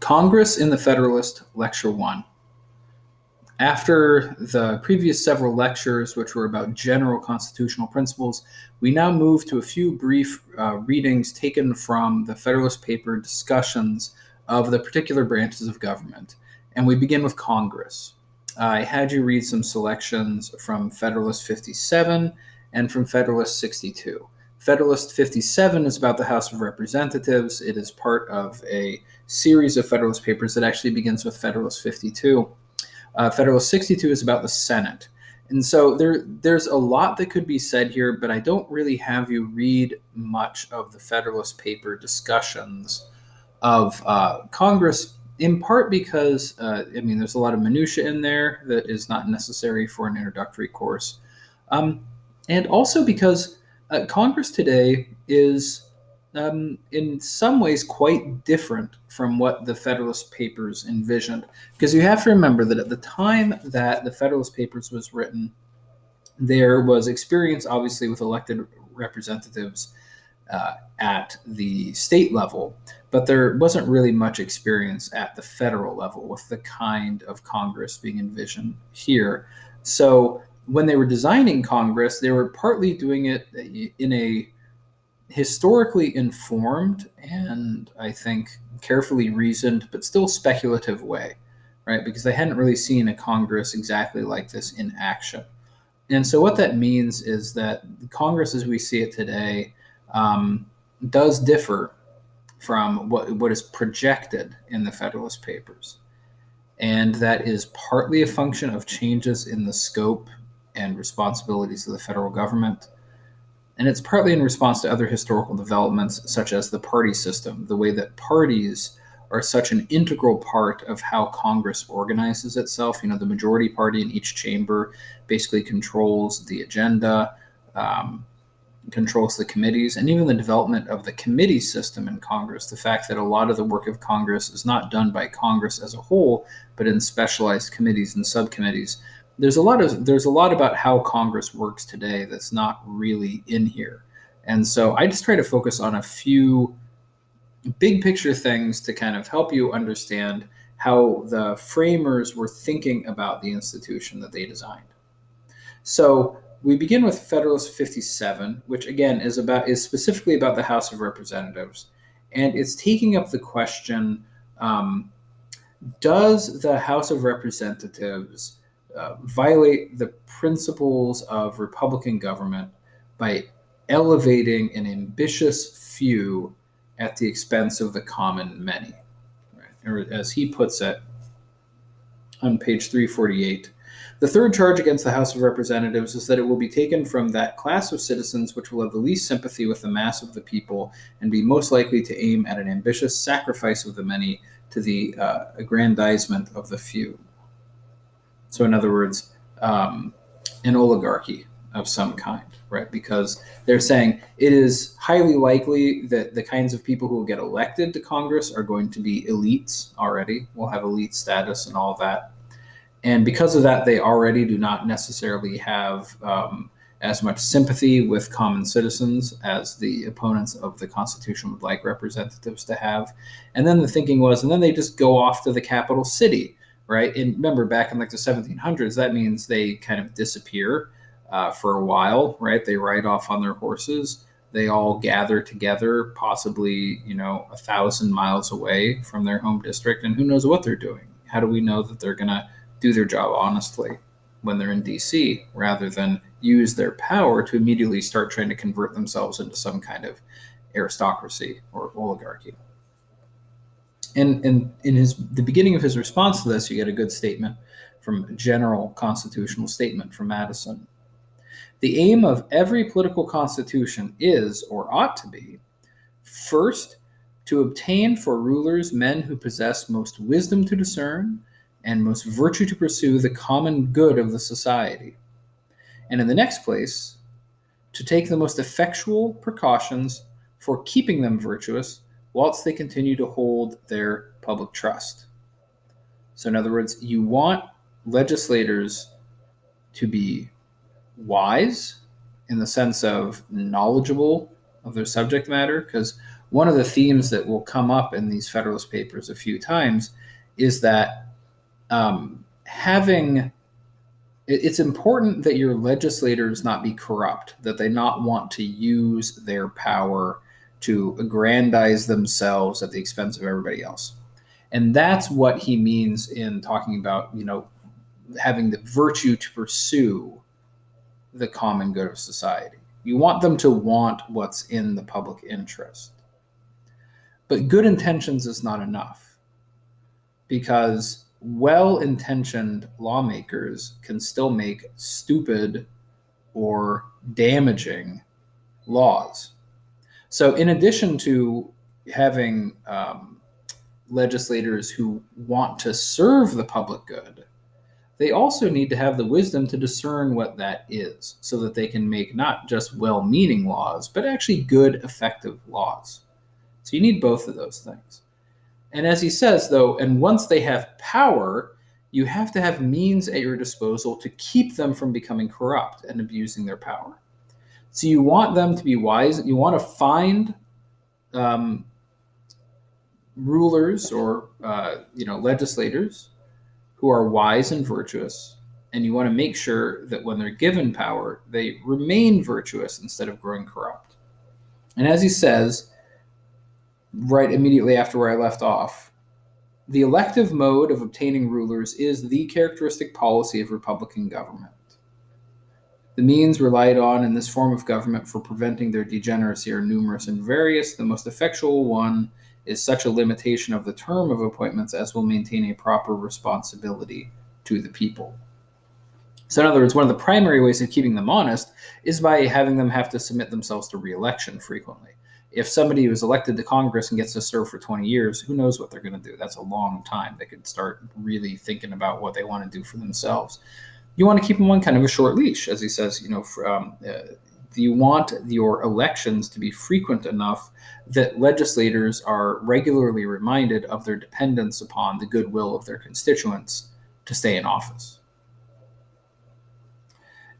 Congress in the Federalist, Lecture 1. After the previous several lectures, which were about general constitutional principles, we now move to a few brief readings taken from the Federalist paper discussions of the particular branches of government. And we begin with Congress. I had you read some selections from Federalist 57 and from Federalist 62. Federalist 57 is about the House of Representatives. It is part of a series of Federalist papers that actually begins with Federalist 52. Federalist 62 is about the Senate. And so there's a lot that could be said here, but I don't really have you read much of the Federalist paper discussions of Congress, in part because, there's a lot of minutia in there that is not necessary for an introductory course. And also because Congress today is in some ways quite different from what the Federalist Papers envisioned. Because you have to remember that at the time that the Federalist Papers was written, there was experience, obviously, with elected representatives at the state level, but there wasn't really much experience at the federal level with the kind of Congress being envisioned here. So when they were designing Congress, they were partly doing it in a historically informed and I think carefully reasoned, but still speculative way, right? Because they hadn't really seen a Congress exactly like this in action. And so what that means is that Congress as we see it today does differ from what is projected in the Federalist Papers. And that is partly a function of changes in the scope and responsibilities of the federal government. And it's partly in response to other historical developments, such as the party system, the way that parties are such an integral part of how Congress organizes itself. The majority party in each chamber basically controls the agenda, controls the committees, and even the development of the committee system in Congress. The fact that a lot of the work of Congress is not done by Congress as a whole, but in specialized committees and subcommittees. There's a lot about how Congress works today that's not really in here. And so I just try to focus on a few big picture things to kind of help you understand how the framers were thinking about the institution that they designed. So we begin with Federalist 57, which again is specifically about the House of Representatives. And it's taking up the question, does the House of Representatives violate the principles of Republican government by elevating an ambitious few at the expense of the common many? Right? Or as he puts it on page 348, the third charge against the House of Representatives is that it will be taken from that class of citizens which will have the least sympathy with the mass of the people and be most likely to aim at an ambitious sacrifice of the many to the aggrandizement of the few. So in other words, an oligarchy of some kind, right? Because they're saying it is highly likely that the kinds of people who will get elected to Congress are going to be elites already, will have elite status and all that. And because of that, they already do not necessarily have as much sympathy with common citizens as the opponents of the Constitution would like representatives to have. And then the thinking was, and then they just go off to the capital city, right? And remember, back in like the 1700s, that means they kind of disappear for a while, right? They ride off on their horses. They all gather together, possibly, 1,000 miles away from their home district, and who knows what they're doing? How do we know that they're going to do their job honestly when they're in DC, rather than use their power to immediately start trying to convert themselves into some kind of aristocracy or oligarchy? And in the beginning of his response to this, you get a good statement from a general constitutional statement from Madison. The aim of every political constitution is, or ought to be, first, to obtain for rulers men who possess most wisdom to discern and most virtue to pursue the common good of the society. And in the next place, to take the most effectual precautions for keeping them virtuous whilst they continue to hold their public trust. So in other words, you want legislators to be wise in the sense of knowledgeable of their subject matter, because one of the themes that will come up in these Federalist Papers a few times is that it's important that your legislators not be corrupt, that they not want to use their power to aggrandize themselves at the expense of everybody else. And that's what he means in talking about, having the virtue to pursue the common good of society. You want them to want what's in the public interest. But good intentions is not enough, because well-intentioned lawmakers can still make stupid or damaging laws. So in addition to having legislators who want to serve the public good, they also need to have the wisdom to discern what that is, so that they can make not just well-meaning laws, but actually good, effective laws. So you need both of those things. And as he says, though, and once they have power, you have to have means at your disposal to keep them from becoming corrupt and abusing their power. So you want them to be wise. You want to find rulers or legislators who are wise and virtuous, and you want to make sure that when they're given power, they remain virtuous instead of growing corrupt. And as he says, right immediately after where I left off, the elective mode of obtaining rulers is the characteristic policy of Republican government. The means relied on in this form of government for preventing their degeneracy are numerous and various. The most effectual one is such a limitation of the term of appointments as will maintain a proper responsibility to the people. So in other words, one of the primary ways of keeping them honest is by having them have to submit themselves to re-election frequently. If somebody was elected to Congress and gets to serve for 20 years, who knows what they're going to do? That's a long time. They could start really thinking about what they want to do for themselves. You want to keep them on kind of a short leash, as he says, you want your elections to be frequent enough that legislators are regularly reminded of their dependence upon the goodwill of their constituents to stay in office.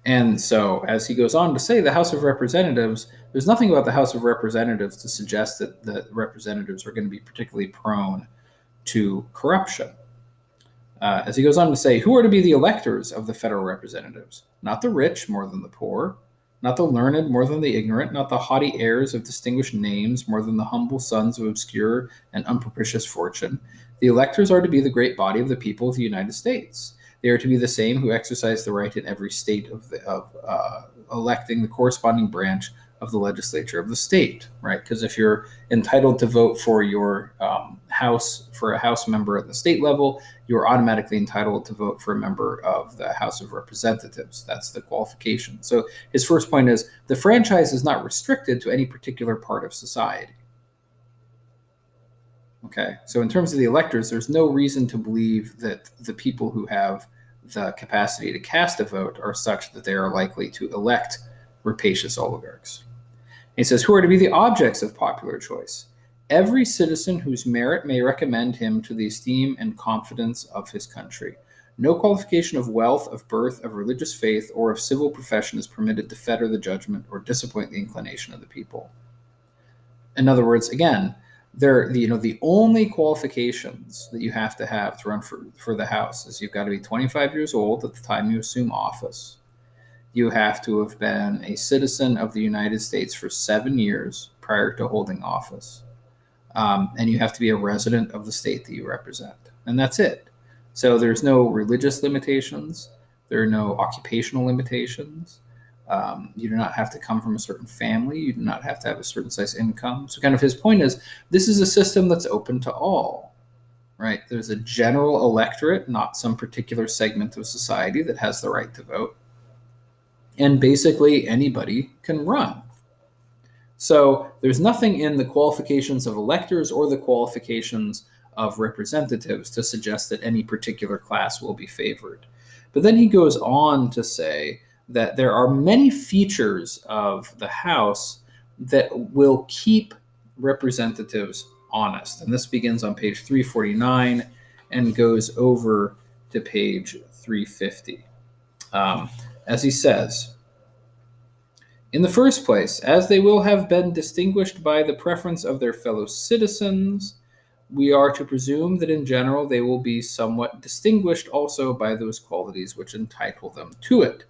And so, as he goes on to say, the House of Representatives, there's nothing about the House of Representatives to suggest that the representatives are going to be particularly prone to corruption. As he goes on to say, who are to be the electors of the federal representatives? Not the rich more than the poor, not the learned more than the ignorant, not the haughty heirs of distinguished names more than the humble sons of obscure and unpropitious fortune. The electors are to be the great body of the people of the United States. They are to be the same who exercise the right in every state of electing the corresponding branch of the legislature of the state, right? Because if you're entitled to vote for your for a House member at the state level, you're automatically entitled to vote for a member of the House of Representatives. That's the qualification. So his first point is the franchise is not restricted to any particular part of society. Okay, so in terms of the electors, there's no reason to believe that the people who have the capacity to cast a vote are such that they are likely to elect rapacious oligarchs. He says, who are to be the objects of popular choice? Every citizen whose merit may recommend him to the esteem and confidence of his country. No qualification of wealth, of birth, of religious faith, or of civil profession is permitted to fetter the judgment or disappoint the inclination of the people. In other words, again, the only qualifications that you have to run for the House is you've got to be 25 years old at the time you assume office. You have to have been a citizen of the United States for 7 years prior to holding office. And you have to be a resident of the state that you represent. And that's it. So there's no religious limitations. There are no occupational limitations. You do not have to come from a certain family. You do not have to have a certain size income. So kind of his point is, this is a system that's open to all, right? There's a general electorate, not some particular segment of society that has the right to vote. And basically anybody can run. So there's nothing in the qualifications of electors or the qualifications of representatives to suggest that any particular class will be favored. But then he goes on to say that there are many features of the House that will keep representatives honest. And this begins on page 349 and goes over to page 350. As he says, In the first place, as they will have been distinguished by the preference of their fellow citizens, we are to presume that in general they will be somewhat distinguished also by those qualities which entitle them to it,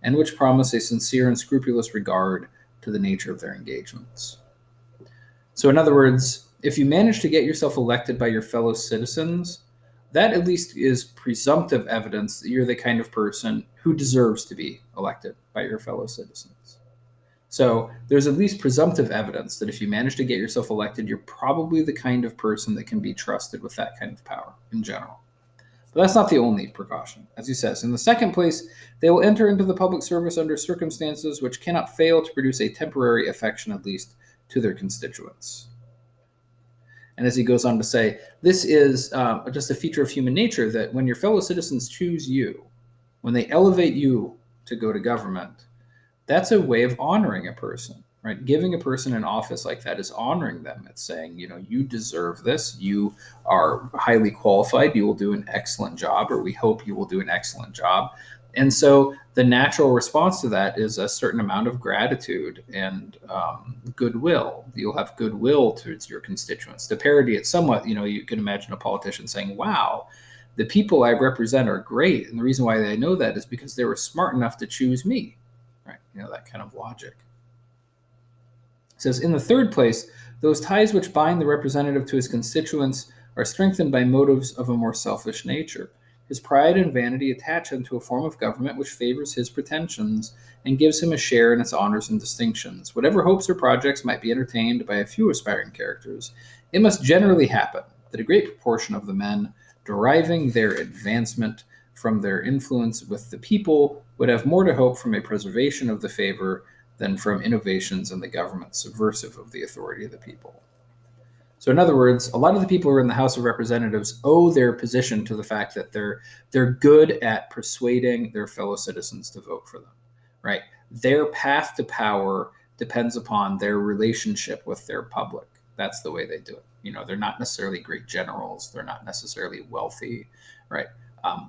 and which promise a sincere and scrupulous regard to the nature of their engagements. So, in other words, if you manage to get yourself elected by your fellow citizens, that at least is presumptive evidence that you're the kind of person who deserves to be elected by your fellow citizens. So there's at least presumptive evidence that if you manage to get yourself elected, you're probably the kind of person that can be trusted with that kind of power in general. But that's not the only precaution. As he says, in the second place, they will enter into the public service under circumstances which cannot fail to produce a temporary affection, at least, to their constituents. And as he goes on to say, this is just a feature of human nature that when your fellow citizens choose you, when they elevate you to go to government, that's a way of honoring a person, right? Giving a person an office like that is honoring them. It's saying, you deserve this. You are highly qualified. You will do an excellent job, or we hope you will do an excellent job. And so the natural response to that is a certain amount of gratitude and goodwill. You'll have goodwill towards your constituents. To parody it somewhat, you can imagine a politician saying, wow, the people I represent are great. And the reason why they know that is because they were smart enough to choose me, right? That kind of logic. It says, in the third place, those ties which bind the representative to his constituents are strengthened by motives of a more selfish nature. His pride and vanity attach him to a form of government which favors his pretensions and gives him a share in its honors and distinctions. Whatever hopes or projects might be entertained by a few aspiring characters, it must generally happen that a great proportion of the men, deriving their advancement from their influence with the people, would have more to hope from a preservation of the favor than from innovations in the government subversive of the authority of the people. So in other words, a lot of the people who are in the House of Representatives owe their position to the fact that they're good at persuading their fellow citizens to vote for them, right? Their path to power depends upon their relationship with their public. That's the way they do it. They're not necessarily great generals. They're not necessarily wealthy, right?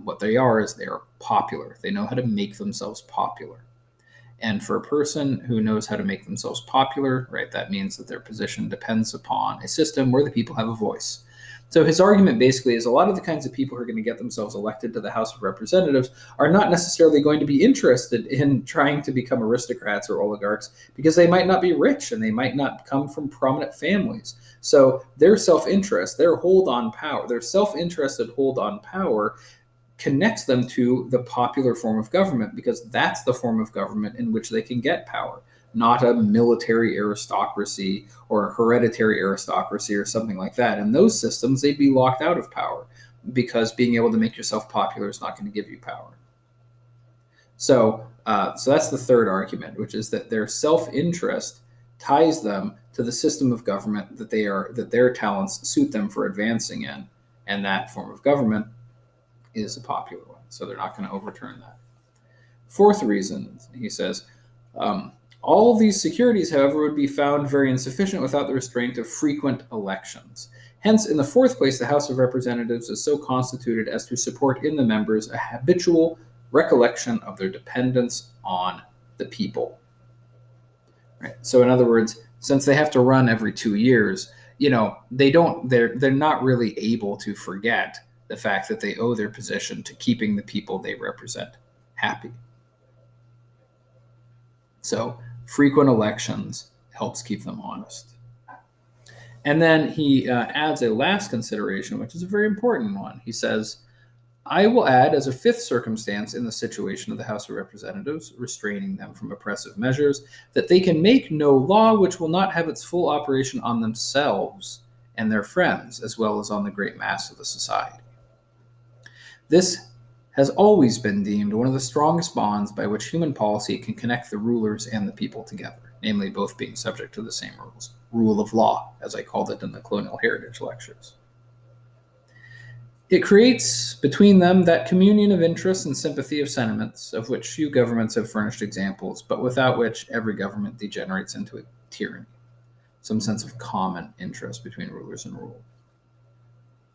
What they are is they are popular. They know how to make themselves popular. And for a person who knows how to make themselves popular, right, that means that their position depends upon a system where the people have a voice. So his argument basically is a lot of the kinds of people who are going to get themselves elected to the House of Representatives are not necessarily going to be interested in trying to become aristocrats or oligarchs because they might not be rich and they might not come from prominent families. So their self-interest, their hold on power, their self-interested hold on power connects them to the popular form of government because that's the form of government in which they can get power, not a military aristocracy or a hereditary aristocracy or something like that. In those systems, they'd be locked out of power because being able to make yourself popular is not going to give you power. So that's the third argument, which is that their self-interest ties them to the system of government that their talents suit them for advancing in, and that form of government is a popular one, so they're not going to overturn that. Fourth reason, he says, all of these securities, however, would be found very insufficient without the restraint of frequent elections. Hence, in the fourth place, the House of Representatives is so constituted as to support in the members a habitual recollection of their dependence on the people. Right? So, in other words, since they have to run every 2 years, they're not really able to forget the fact that they owe their position to keeping the people they represent happy. So frequent elections helps keep them honest. And then he adds a last consideration, which is a very important one. He says, I will add as a fifth circumstance in the situation of the House of Representatives, restraining them from oppressive measures, that they can make no law which will not have its full operation on themselves and their friends, as well as on the great mass of the society. This has always been deemed one of the strongest bonds by which human policy can connect the rulers and the people together, namely both being subject to the same rules. Rule of law, as I called it in the Colonial Heritage lectures. It creates between them that communion of interests and sympathy of sentiments, of which few governments have furnished examples, but without which every government degenerates into a tyranny, some sense of common interest between rulers and ruled.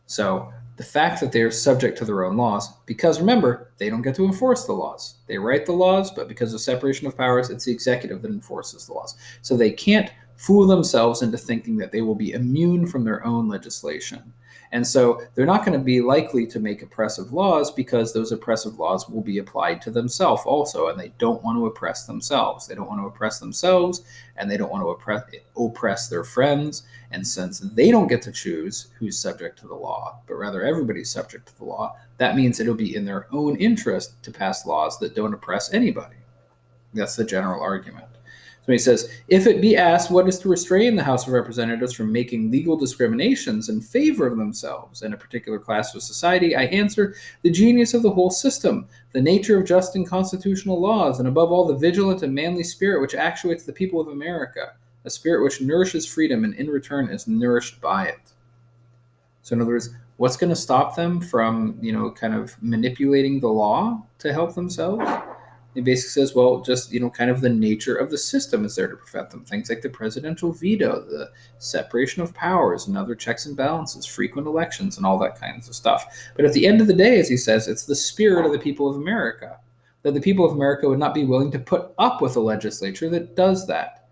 So the fact that they are subject to their own laws, because remember, they don't get to enforce the laws. They write the laws, but because of separation of powers, it's the executive that enforces the laws. So they can't fool themselves into thinking that they will be immune from their own legislation. And so they're not going to be likely to make oppressive laws because those oppressive laws will be applied to themselves also, and they don't want to oppress themselves. They don't want to oppress themselves, and they don't want to oppress their friends. And since they don't get to choose who's subject to the law, but rather everybody's subject to the law, that means it'll be in their own interest to pass laws that don't oppress anybody. That's the general argument. So he says, if it be asked what is to restrain the House of Representatives from making legal discriminations in favor of themselves and a particular class of society, I answer, the genius of the whole system, the nature of just and constitutional laws, and above all, the vigilant and manly spirit which actuates the people of America, a spirit which nourishes freedom and in return is nourished by it. So in other words, what's going to stop them from, kind of manipulating the law to help themselves? He basically says, well, just, kind of the nature of the system is there to prevent them. Things like the presidential veto, the separation of powers and other checks and balances, frequent elections, and all that kinds of stuff. But at the end of the day, as he says, it's the spirit of the people of America, that the people of America would not be willing to put up with a legislature that does that.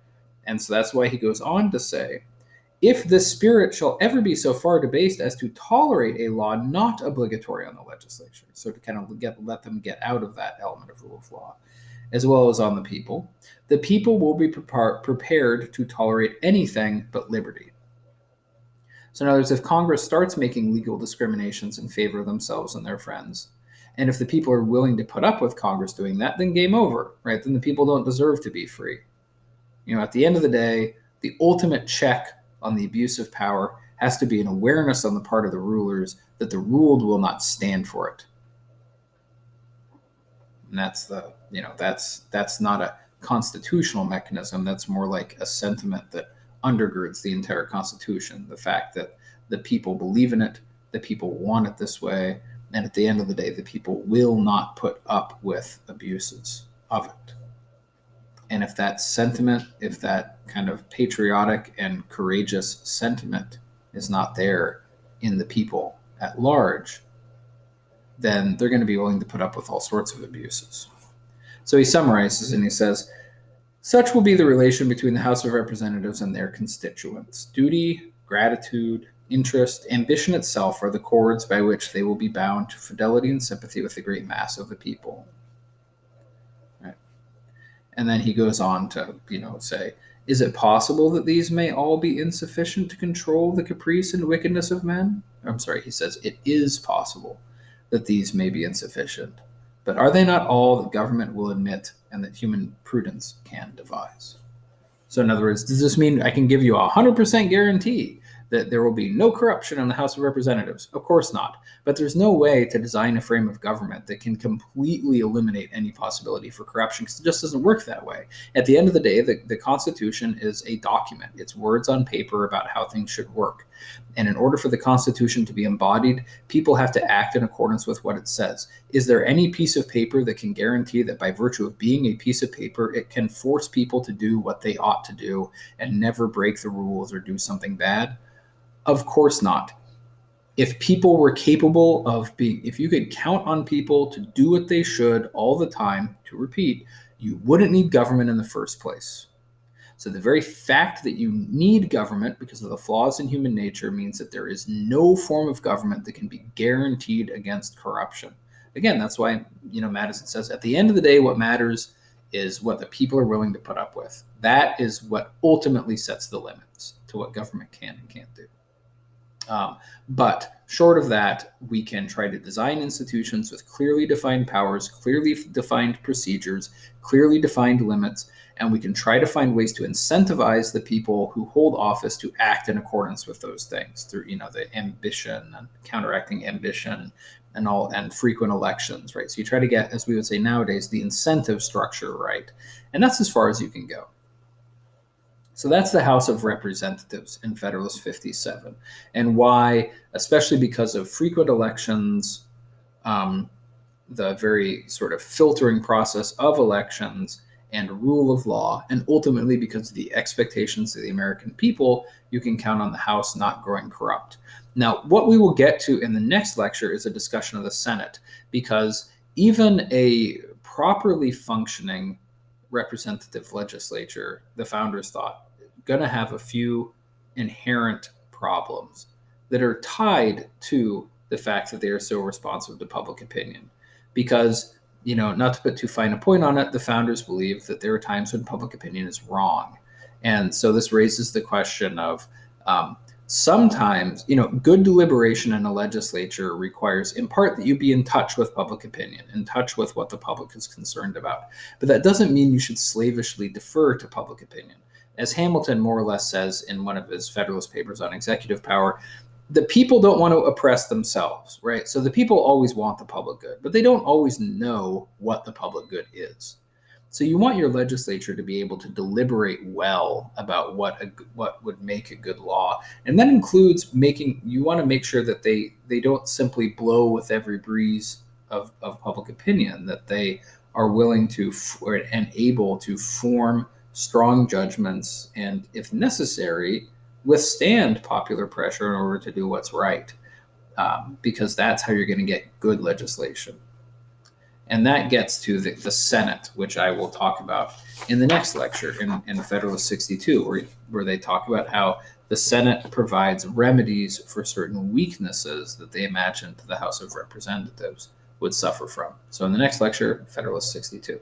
And so that's why he goes on to say, if this spirit shall ever be so far debased as to tolerate a law not obligatory on the legislature, so to kind of let them get out of that element of rule of law, as well as on the people will be prepared to tolerate anything but liberty. So in other words, if Congress starts making legal discriminations in favor of themselves and their friends, and if the people are willing to put up with Congress doing that, then game over, right? Then the people don't deserve to be free. At the end of the day, the ultimate check on the abuse of power has to be an awareness on the part of the rulers that the ruled will not stand for it. And that's that's not a constitutional mechanism. That's more like a sentiment that undergirds the entire Constitution. The fact that the people believe in it, the people want it this way, and at the end of the day, the people will not put up with abuses of it. And if that sentiment, if that kind of patriotic and courageous sentiment is not there in the people at large, then they're going to be willing to put up with all sorts of abuses. So he summarizes and he says, such will be the relation between the House of Representatives and their constituents. Duty, gratitude, interest, ambition itself are the cords by which they will be bound to fidelity and sympathy with the great mass of the people. And then he goes on to, say, is it possible that these may all be insufficient to control the caprice and wickedness of men? He says, it is possible that these may be insufficient. But are they not all that government will admit and that human prudence can devise? So in other words, does this mean I can give you a 100% guarantee that there will be no corruption in the House of Representatives? Of course not. But there's no way to design a frame of government that can completely eliminate any possibility for corruption, because it just doesn't work that way. At the end of the day, the Constitution is a document. It's words on paper about how things should work. And in order for the Constitution to be embodied, people have to act in accordance with what it says. Is there any piece of paper that can guarantee that by virtue of being a piece of paper, it can force people to do what they ought to do and never break the rules or do something bad? Of course not. If people were capable of if you could count on people to do what they should all the time, to repeat, you wouldn't need government in the first place. So the very fact that you need government because of the flaws in human nature means that there is no form of government that can be guaranteed against corruption. Again, that's why, Madison says, at the end of the day, what matters is what the people are willing to put up with. That is what ultimately sets the limits to what government can and can't do. But short of that, we can try to design institutions with clearly defined powers, clearly defined procedures, clearly defined limits, and we can try to find ways to incentivize the people who hold office to act in accordance with those things through, the ambition and counteracting ambition and frequent elections, right? So you try to get, as we would say nowadays, the incentive structure right. And that's as far as you can go. So that's the House of Representatives in Federalist 57, and why, especially because of frequent elections, the very sort of filtering process of elections and rule of law, and ultimately because of the expectations of the American people, you can count on the House not growing corrupt. Now, what we will get to in the next lecture is a discussion of the Senate, because even a properly functioning representative legislature, the founders thought, going to have a few inherent problems that are tied to the fact that they are so responsive to public opinion. Because, not to put too fine a point on it, the founders believe that there are times when public opinion is wrong. And so this raises the question of sometimes, good deliberation in a legislature requires, in part, that you be in touch with public opinion, in touch with what the public is concerned about. But that doesn't mean you should slavishly defer to public opinion. As Hamilton more or less says in one of his Federalist papers on executive power, the people don't want to oppress themselves, right? So the people always want the public good, but they don't always know what the public good is. So you want your legislature to be able to deliberate well about what would make a good law, and that includes you want to make sure that they don't simply blow with every breeze of public opinion, that they are willing to and able to form strong judgments, and if necessary, withstand popular pressure in order to do what's right, because that's how you're going to get good legislation. And that gets to the Senate, which I will talk about in the next lecture in Federalist 62, where they talk about how the Senate provides remedies for certain weaknesses that they imagined the House of Representatives would suffer from. So in the next lecture, Federalist 62.